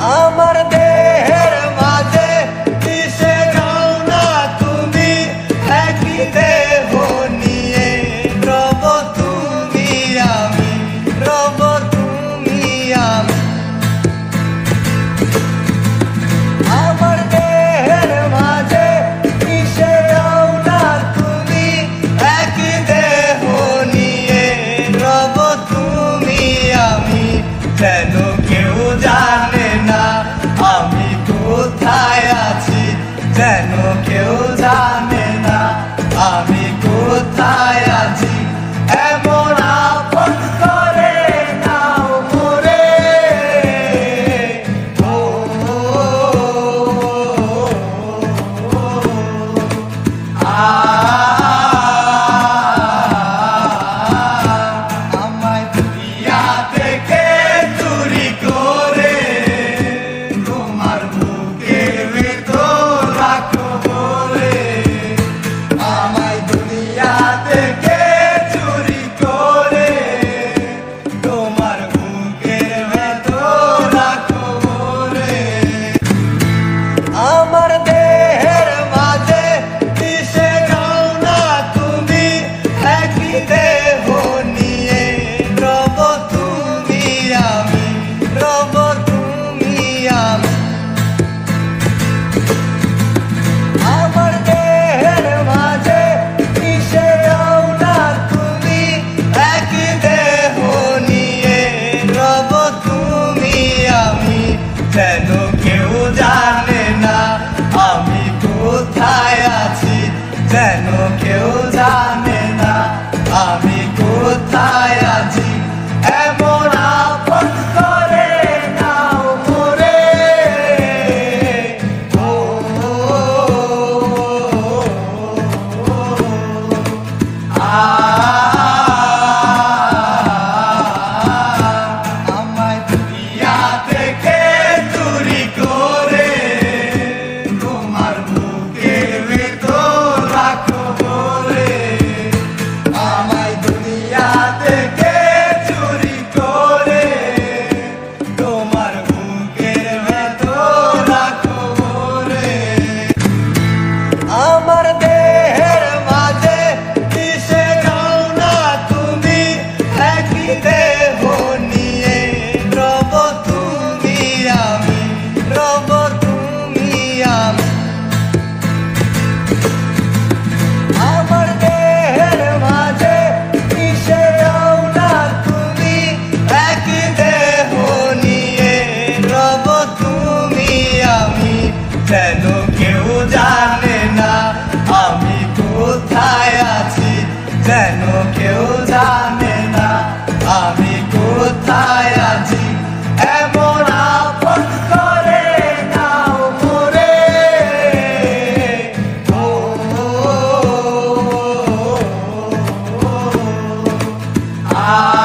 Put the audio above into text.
আমার দেহের মাঝে মিশে যাও না তুমি, একই দেহ নিয়ে রব তুমি আমি, রব তুমি আমি। আমার দেহের মাঝে মিশে যাও না তুমি, একই দেহ নিয়ে রব তুমি আমি। যেন কেউ জানে না আমি কোথায় আছি, যেন কেউ জানে না আমি কোথায় আছি। এমন আপন করে নাও মোরে, ও আমায় দুনিয়া থেকে চুরি করে তোমার বুকের ভেতর রাখো বলে। আমায় দুনিয়া থেকে চুরি করে তোমার বুকের ভেতর রাখো বলে। আমার দেহের মাঝে মিশে যাও না তুমি, একই দেহ নিয়ে রব তুমি আমি, রব তুমি আমি। আমার দেহের মাঝে মিশে যাও না তুমি, একই দেহ নিয়ে রব তুমি আমি। যেন কেউ জানে না আমি কোথায় আছি, যেন কেউ জানে না আমি কোথায় আছি। এমন আপন করে নাও মোরে, ও আমায় দুনিয়া থেকে চুরি করে তোমার বুকের ভেতর রাখো বলে। আমায় দুনিয়া থেকে চুরি করে তোমার বুকের ভেতর রাখো বলে। আমার দেহের মাঝে মিশে যাও না তুমি, একই দেহ নিয়ে রব তুমি আমি, রব তুমি আমি। আমার দেহের মাঝে মিশে যাও না তুমি, একই দেহ নিয়ে রব তুমি আমি। যেন কেউ জানে না আমি কোথায় আছি, যেন কেউ জানে না আমি কোথায় আছি। এমন আপন করে নাও মোরে, ও আ